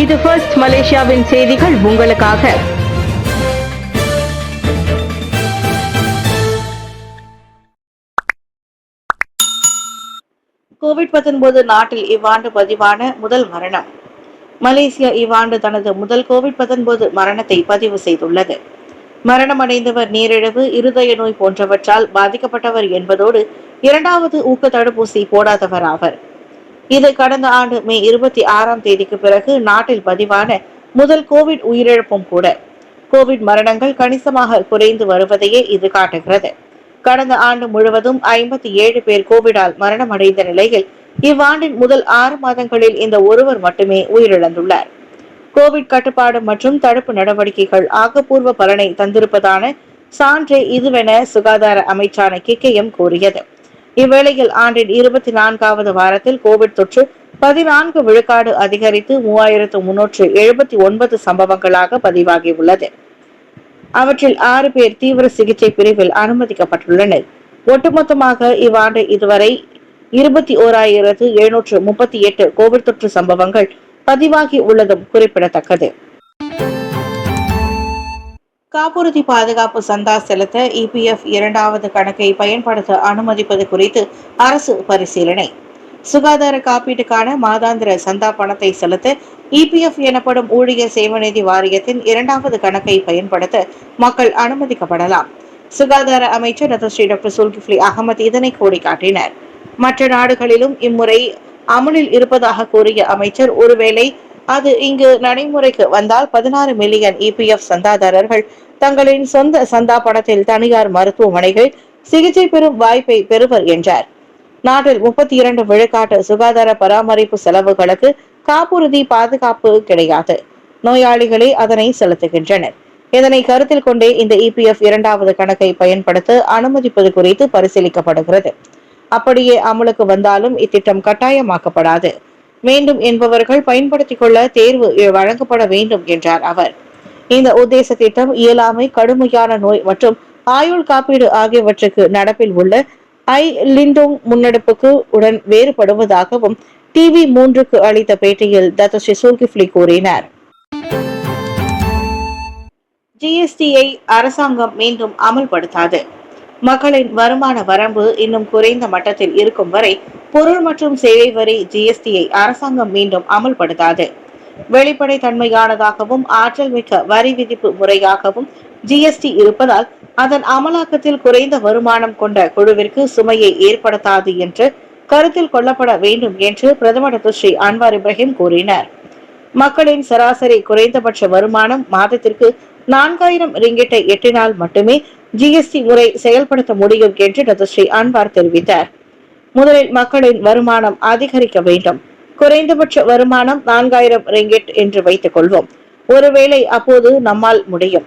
இது ஃபர்ஸ்ட் மலேசியாவின் செய்திகள் உங்களுக்காக. கோவிட்-19 நாட்டில் இவ்வாண்டு பதிவான முதல் மரணம். மலேசியா இவ்வாண்டு தனது முதல் கோவிட்-19 மரணத்தை பதிவு செய்துள்ளது. மரணமடைந்தவர் நீரிழிவு, இருதய நோய் போன்றவற்றால் பாதிக்கப்பட்டவர் என்பதோடு இரண்டாவது ஊக்க தடுப்பூசி போடாதவர் ஆவர். இது கடந்த ஆண்டு மே 26ஆம் தேதிக்கு பிறகு நாட்டில் பதிவான முதல் கோவிட் உயிரிழப்பும் கூட. கோவிட் மரணங்கள் கணிசமாக குறைந்து வருவதையே இது காட்டுகிறது. கடந்த ஆண்டு முழுவதும் 57 பேர் கோவிடால் மரணமடைந்த நிலையில் இவ்வாண்டின் முதல் 6 மாதங்களில் இந்த ஒருவர் மட்டுமே உயிரிழந்துள்ளார். கோவிட் கட்டுப்பாடு மற்றும் தடுப்பு நடவடிக்கைகள் ஆக்கப்பூர்வ பலனை தந்திருப்பதான சான்றே இதுவென சுகாதார அமைச்சான கிக்கயம் கூறியது. இவ்வேளையில் ஆண்டின் 24வது வாரத்தில் கோவிட் தொற்று 14 விழுக்காடு அதிகரித்து 3379 சம்பவங்களாக பதிவாகியுள்ளது. அவற்றில் 6 பேர் தீவிர சிகிச்சை பிரிவில் அனுமதிக்கப்பட்டுள்ளனர். ஒட்டுமொத்தமாக இவ்வாண்டு இதுவரை 21,738 கோவிட் தொற்று சம்பவங்கள் பதிவாகி உள்ளதும் குறிப்பிடத்தக்கது. காப்புறுதி பாதுகாப்பு சந்தா செலுத்த இபிஎஃப் இரண்டாவது கணக்கை பயன்படுத்த அனுமதிப்பது குறித்து அரசு பரிசீலனை. சுகாதார காப்பீட்டுக்கான மாதாந்திர சந்தா பணத்தை செலுத்த இபிஎஃப் எனப்படும் ஊழியர் சேமநிதி வாரியத்தின் இரண்டாவது கணக்கை பயன்படுத்த மக்கள் அனுமதிக்கப்படலாம். சுகாதார அமைச்சர் டாக்டர் சுல்கிஃப்லி அகமது இதனை கோடிக்காட்டினார். மற்ற நாடுகளிலும் இம்முறை அமலில் இருப்பதாக கூறிய அமைச்சர், ஒருவேளை அது இங்கு நடைமுறைக்கு வந்தால் 16 மில்லியன் இபிஎஃப் சந்தாதாரர்கள் தங்களின் சொந்த சந்தா பணத்தில் தனியார் மருத்துவமனைகள் சிகிச்சை பெறும் வாய்ப்பை பெறுவர் என்றார். நாட்டில் 32 விழுக்காட்டு சுகாதார பராமரிப்பு செலவுகளுக்கு காப்புறுதி பாதுகாப்பு கிடையாது. நோயாளிகளே அதனை செலுத்துகின்றனர். இதனை கருத்தில் கொண்டே இந்த இபிஎஃப் இரண்டாவது கணக்கை பயன்படுத்த அனுமதிப்பது குறித்து பரிசீலிக்கப்படுகிறது. அப்படியே அமலுக்கு வந்தாலும் இத்திட்டம் கட்டாயமாக்கப்படாது. வேண்டும் என்பவர்கள் பயன்படுத்திக் கொள்ள தேர்வு வழங்கப்பட வேண்டும் என்றார் அவர். இந்த உத்தேச திட்டம் இயலாமை, கடுமையான நோய் மற்றும் ஆயுள் காப்பீடு ஆகியவற்றுக்கு நடப்பில் உள்ள லிண்டோங் முன்னெடுப்புக்கு உடன் வேறுபடுவதாகவும் TV3க்கு அளித்த பேட்டியில் டாக்டர் சுல்கிஃப்லி கூறினார். ஜிஎஸ்டியை அரசாங்கம் மீண்டும் அமல்படுத்தாது. மக்களின் வருமான வரம்பு இன்னும் குறைந்த மட்டத்தில் இருக்கும் வரை பொருள் மற்றும் சேவை வரி ஜிஎஸ்டியை அரசாங்கம் மீண்டும் அமல்படுத்தாது. வெளிப்படை தன்மையானதாகவும் ஆற்றல் மிக்க வரி விதிப்பு முறையாகவும் ஜிஎஸ்டி இருப்பதால் அதன் அமலாக்கத்தில் குறைந்த வருமானம் கொண்ட குழுவிற்கு சுமையை ஏற்படுத்தாது என்று கருத்தில் கொள்ளப்பட வேண்டும் என்று பிரதமர் டாக்டர் ஸ்ரீ அன்வார் இப்ராஹிம் கூறினார். மக்களின் சராசரி குறைந்தபட்ச வருமானம் மாதத்திற்கு 4000 ரிங்கிட்டை எட்டினால் மட்டுமே ஜிஎஸ்டி முறை செயல்படுத்த முடியும் என்று டாக்டர் ஸ்ரீ அன்வார் தெரிவித்தார். முதலில் மக்களின் வருமானம் அதிகரிக்க வேண்டும். குறைந்தபட்ச வருமானம் 4000 ரிங்கிட் என்று வைத்துக் கொள்வோம். ஒருவேளை அப்போது நம்மால் முடியும்.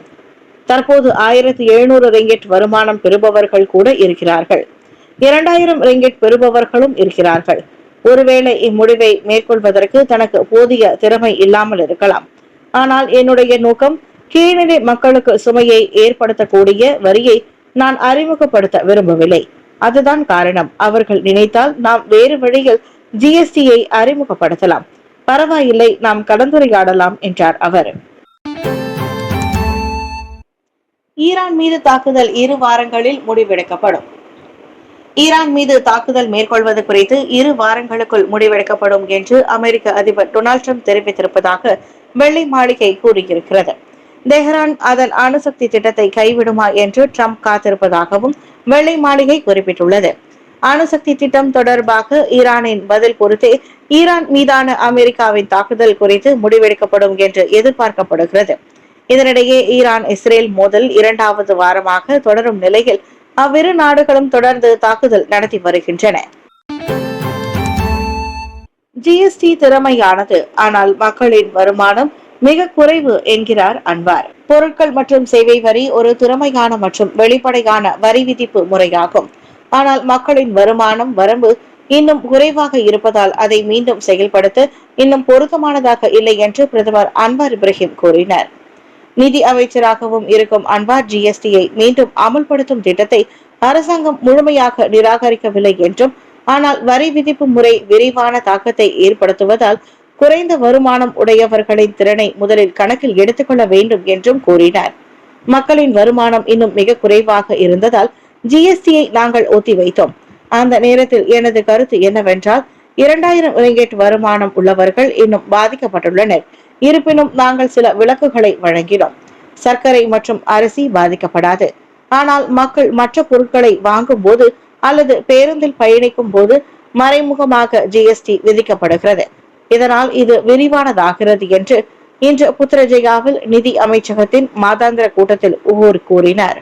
தற்போது 1700 ரிங்கிட் வருமானம் பெறுபவர்கள் கூட இருக்கிறார்கள். 2000 ரிங்கிட் பெறுபவர்களும் இருக்கிறார்கள். ஒருவேளை இம்முடிவை மேற்கொள்வதற்கு தனக்கு போதிய திறமை இல்லாமல் இருக்கலாம். ஆனால் என்னுடைய நோக்கம் கீழ்நிலை மக்களுக்கு சுமையை ஏற்படுத்தக்கூடிய வரியை நான் அறிமுகப்படுத்த விரும்பவில்லை. அதுதான் காரணம். அவர்கள் நினைத்தால் நாம் வேறு வழியில் ஜிஎஸ்டியை அறிமுகப்படுத்தலாம். பரவாயில்லை, நாம் கலந்துரையாடலாம் என்றார் அவர். ஈரான் மீது தாக்குதல் 2 வாரங்களில் முடிவெடுக்கப்படும். ஈரான் மீது தாக்குதல் மேற்கொள்வது குறித்து 2 வாரங்களுக்குள் முடிவெடுக்கப்படும் என்று அமெரிக்க அதிபர் டொனால்ட் ட்ரம்ப் தெரிவித்திருப்பதாக வெள்ளை மாளிகை கூறியிருக்கிறது. தெஹ்ரான் அதன் அணுசக்தி திட்டத்தை கைவிடுமா என்று ட்ரம்ப் காத்திருப்பதாகவும் வெள்ளை மாளிகை குறிப்பிட்டுள்ளது. அணுசக்தி திட்டம் தொடர்பாக ஈரானின் பதில் பொறுத்தே ஈரான் மீதான அமெரிக்காவின் தாக்குதல் குறித்து முடிவெடுக்கப்படும் என்று எதிர்பார்க்கப்படுகிறது. இதனிடையே ஈரான் இஸ்ரேல் மோதல் 2வது வாரமாக தொடரும் நிலையில் அவ்விரு நாடுகளும் தொடர்ந்து தாக்குதல் நடத்தி வருகின்றன. ஜிஎஸ்டி திறமையானது, ஆனால் மக்களின் வருமானம் மிக குறைவு என்கிறார் அன்வார். பொருட்கள் மற்றும் சேவை வரி ஒரு திறமையான மற்றும் வெளிப்படையான வரி விதிப்பு முறையாகும். ஆனால் மக்களின் வருமானம் வரம்பு இன்னும் குறைவாக இருப்பதால் அதை மீண்டும் செயல்படுத்த இன்னும் பொருத்தமானதாக இல்லை என்று பிரதமர் அன்வார் இப்ராஹிம் கூறினார். நிதி அமைச்சராகவும் இருக்கும் அன்வார் ஜிஎஸ்டியை மீண்டும் அமல்படுத்தும் திட்டத்தை அரசாங்கம் முழுமையாக நிராகரிக்கவில்லை என்றும், ஆனால் வரி விதிப்பு முறை விரிவான தாக்கத்தை ஏற்படுத்துவதால் குறைந்த வருமானம் உடையவர்களின் திறனை முதலில் கணக்கில் எடுத்துக்கொள்ள வேண்டும் என்றும் கூறினார். மக்களின் வருமானம் இன்னும் மிக குறைவாக இருந்ததால் ஜிஎஸ்டியை நாங்கள் ஒத்திவைத்தோம். அந்த நேரத்தில் எனது கருத்து என்னவென்றால், 2000 ரிங்கெட் வருமானம் உள்ளவர்கள் இன்னும் பாதிக்கப்பட்டுள்ளனர். இருப்பினும் நாங்கள் சில விலக்குகளை வழங்கினோம். சர்க்கரை மற்றும் அரிசி பாதிக்கப்படாது. ஆனால் மக்கள் மற்ற பொருட்களை வாங்கும் போது அல்லது பேருந்தில் பயணிக்கும் போது மறைமுகமாக ஜிஎஸ்டி விதிக்கப்படுகிறது. இதனால் இது விரிவானதாகிறது என்று இன்று புத்ரஜயாவில் நிதி அமைச்சகத்தின் மாதாந்திர கூட்டத்தில் கூறினார்.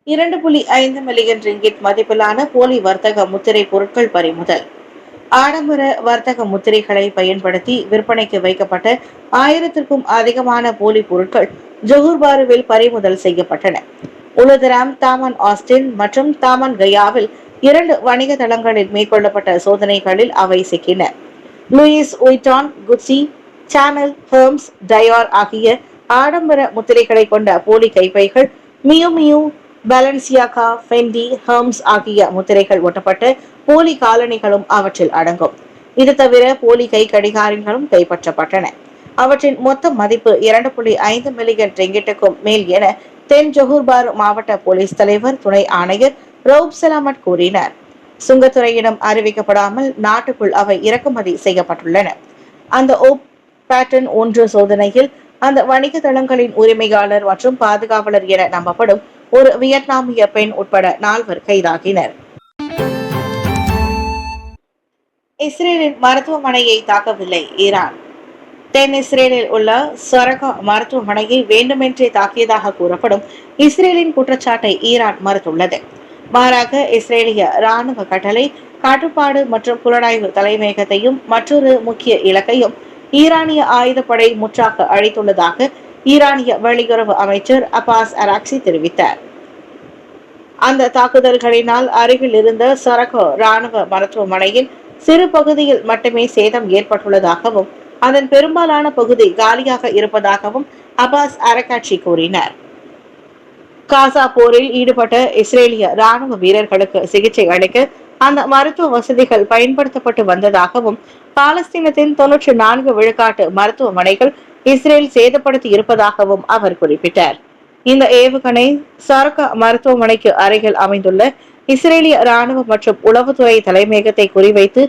2.5 மில்லியன் ரிங்கிட் மதிப்பிலான போலி வர்த்தக முத்திரை பொருட்கள் பறிமுதல். ஆடம்பர வர்த்தக முத்திரைகளை பயன்படுத்தி விற்பனைக்கு வைக்கப்பட்ட 1000க்கும் அதிகமான போலி பொருட்கள் ஜொஹூர் பாருவில் பறிமுதல் செய்யப்பட்டன. உலுதராம், தாமன் ஆஸ்டின் மற்றும் தாமன் கயாவில் 2 வணிக தளங்களில் மேற்கொள்ளப்பட்ட சோதனைகளில் அவை சிக்கின. லூயிஸ் உய்டான், குச்சி, சானல், ஹெர்ம்ஸ், டயார் ஆகிய ஆடம்பர முத்திரைகளை கொண்ட போலி கைப்பைகள், மியூ மியூ, பேலன்சியாகா, ஃபெண்டி, ஹெர்ம்ஸ் ஆகிய முத்திரைகள் ஒட்டப்பட்ட போலி காலணிகளும் அவற்றில் அடங்கும். இது தவிர போலி கை கடிகாரங்களும் கைப்பற்றப்பட்டன. அவற்றின் மொத்த மதிப்பு 2.5 மில்லியன் ரிங்கிட்டுக்கும் மேல் என தென் ஜொஹூர் பாரு மாவட்ட போலீஸ் தலைவர் துணை ஆணையர் ரவுப் சலாமட் கூறினார். சுங்கத்துறையிடம் அறிவிக்கப்படாமல் நாட்டுக்குள் அவை இறக்குமதி செய்யப்பட்டுள்ளன. அந்த ஓப் பேட்டன் 1 சோதனையில் அந்த வணிக தளங்களின் உரிமையாளர் மற்றும் பாதுகாவலர் என நம்பப்படும் ஒரு வியட்நாமிய பெண் உட்பட 4 கைதாகினர். இஸ்ரேலின் மருத்துவமனையை தாக்கவில்லை ஈரான். தென் இஸ்ரேலில் உள்ள சொரகா மருத்துவமனையை வேண்டுமென்றே தாக்கியதாக கூறப்படும் இஸ்ரேலின் குற்றச்சாட்டை ஈரான் மறுத்துள்ளது. மாறாக இஸ்ரேலிய ராணுவ கட்டளை கட்டுப்பாடு மற்றும் புலனாய்வு தலைமையகத்தையும் மற்றொரு முக்கிய இலக்கையும் ஈரானிய ஆயுதப்படை முற்றாக அழித்துள்ளதாக ஈரானிய வெளியுறவு அமைச்சர் அப்பாஸ் அராக்சி தெரிவித்தார். அந்த தாக்குதல்களினால் அருகில் இருந்த சொரகோ ராணுவ மருத்துவமனையின் சிறு பகுதியில் மட்டுமே சேதம் ஏற்பட்டுள்ளதாகவும் அதன் பெரும்பாலான பகுதி காலியாக இருப்பதாகவும் அப்பாஸ் அரகாட்சி கூறினார். காசா போரில் ஈடுபட்ட இஸ்ரேலிய ராணுவ வீரர்களுக்கு சிகிச்சை அளிக்க அந்த மருத்துவ வசதிகள் பயன்படுத்தப்பட்டு வந்ததாகவும் பாலஸ்தீனத்தின் 94 விழுக்காட்டு மருத்துவமனைகள் இஸ்ரேல் சேதப்படுத்தி இருப்பதாகவும் அவர் குறிப்பிட்டார். இந்த ஏவுகணை சரகா மருத்துவமனைக்கு அருகில் அமைந்துள்ள இஸ்ரேலிய ராணுவ மற்றும் உளவுத்துறை தலைமையகத்தை குறிவைத்து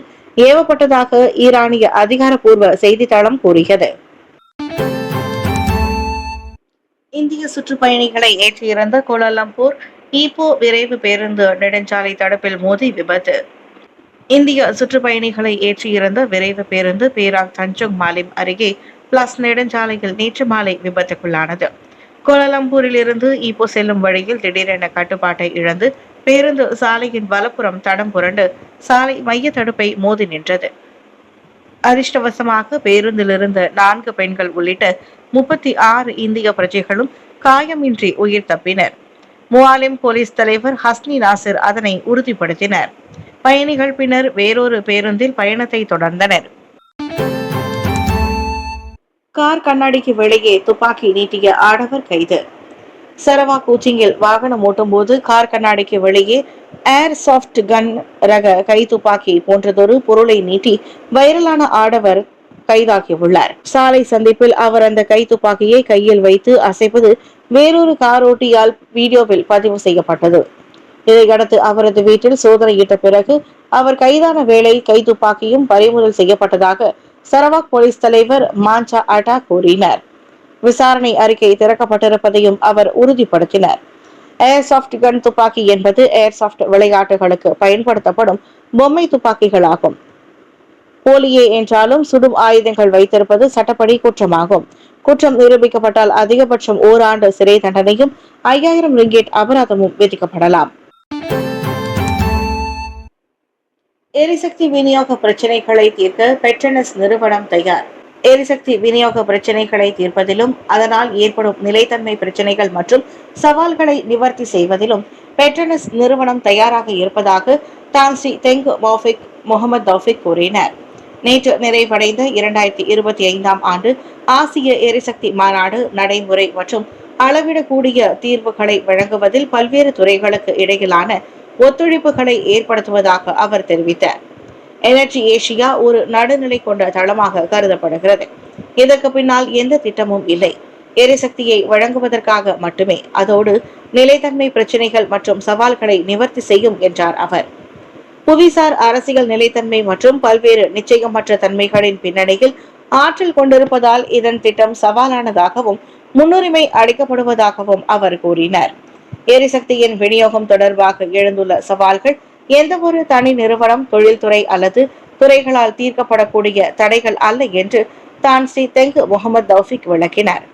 ஏவப்பட்டதாக ஈரானிய அதிகாரப்பூர்வ செய்தித்தளம் கூறியது. இந்திய சுற்றுப்பயணிகளை ஏற்றியிருந்த கோலாலம்பூர் ஈப்போ விரைவு பேருந்து நெடுஞ்சாலை தடுப்பில் மோதி விபத்து. இந்திய சுற்றுப்பயணிகளை ஏற்றியிருந்த விரைவு பேருந்து பேராக் தஞ்சோங் மாலிம் அருகே பிளஸ் நெடுஞ்சாலையில் நேற்று மாலை விபத்துக்குள்ளானது. கோலாலம்பூரில் இருந்து ஈப்போ செல்லும் வழியில் திடீரென கட்டுப்பாட்டை இழந்து பேருந்து சாலையின் வலப்புறம் தடம் புரண்டு சாலை மைய தடுப்பை மோதி நின்றது. அதிர்ஷ்டவசமாக பேருந்திலிருந்த 4 பெண்கள் உள்ளிட்ட 36 இந்திய பிரஜைகளும் காயமின்றி உயிர் தப்பினர். முவாலிம் போலீஸ் தலைவர் ஹஸ்னி நாசிர் அதனை உறுதிப்படுத்தினர். பயணிகள் பின்னர் வேறொரு பேருந்தில் பயணத்தை தொடர்ந்தனர். கார் கண்ணாடிக்கு வெளியே துப்பாக்கி நீட்டிய ஆடவர் கைது. சரவா கோச்சிங்கில் வாகனம் ஓட்டும் போது கார் கண்ணாடிக்கு வெளியே ஏர் சாஃப்ட் கன் ரக கை துப்பாக்கி போன்றதொரு பொருளை நீட்டி வைரலான ஆடவர் கைதாகியுள்ளார். சாலை சந்திப்பில் அவர் அந்த கை துப்பாக்கியை கையில் வைத்து அசைப்பது வேறொரு காரோட்டியால் வீடியோவில் பதிவு செய்யப்பட்டது. இதையடுத்து அவரது வீட்டில் சோதனையிட்ட பிறகு அவர் கைதான வேளை கை துப்பாக்கியும் பறிமுதல் செய்யப்பட்டதாக சரவாக் போலீஸ் தலைவர் மாஞ்சா அட்டா கூறினார். விசாரணை அறிக்கை திறக்கப்பட்டிருப்பதையும் அவர் உறுதிப்படுத்தினார். ஏர்சாப்ட் கன் துப்பாக்கி என்பது ஏர்சாப்ட் விளையாட்டுகளுக்கு பயன்படுத்தப்படும் பொம்மை துப்பாக்கிகளாகும். போலியே என்றாலும் சுடும் ஆயுதங்கள் வைத்திருப்பது சட்டப்படி குற்றமாகும். குற்றம் நிரூபிக்கப்பட்டால் அதிகபட்சம் ஓராண்டு சிறை தண்டனையும் 5000 ரிங்கெட் அபராதமும் விதிக்கப்படலாம். எரிசக்தி விநியோக பிரச்சினைகளை தீர்க்க பெட்ரோனஸ் நிறுவனம் தயார். எரிசக்தி விநியோக பிரச்சினைகளை தீர்ப்பதிலும் அதனால் ஏற்படும் நிலைத்தன்மை பிரச்சினைகள் மற்றும் சவால்களை நிவர்த்தி செய்வதிலும் பெட்ரோனஸ் நிறுவனம் தயாராக இருப்பதாக டான்ஸ்ரீ தெங் மௌஃபிக் முகமது தௌஃபிக் கூறினார். நேற்று நிறைவடைந்த 2025ஆம் ஆண்டு ஆசிய எரிசக்தி மாநாடு நடைமுறை மற்றும் அளவிடக்கூடிய தீர்வுகளை வழங்குவதில் பல்வேறு துறைகளுக்கு இடையிலான ஒத்துழைப்புகளை ஏற்படுத்துவதாக அவர் தெரிவித்தார். எனர்ஜி ஏசியா ஒரு நடுநிலை கொண்ட தளமாக கருதப்படுகிறது. இதற்கு பின்னால் எந்த திட்டமும் இல்லை. எரிசக்தியை வழங்குவதற்காக மட்டுமே. அதோடு நிலைத்தன்மை பிரச்சினைகள் மற்றும் சவால்களை நிவர்த்தி செய்யும் என்றார் அவர். புவிசார் அரசியல் நிலைத்தன்மை மற்றும் பல்வேறு நிச்சயமற்ற தன்மைகளின் பின்னணியில் ஆற்றல் கொண்டிருப்பதால் இதன் திட்டம் சவாலானதாகவும் முன்னுரிமை அளிக்கப்படுவதாகவும் அவர் கூறினார். எரிசக்தியின் விநியோகம் தொடர்பாக எழுந்துள்ள சவால்கள் எந்த ஒரு தனி நிறுவனம், தொழில்துறை அல்லது துறைகளால் தீர்க்கப்படக்கூடிய தடைகள் அல்ல என்று தான் ஸ்ரீ தெங்கு முகமது தௌஃபிக் விளக்கினார்.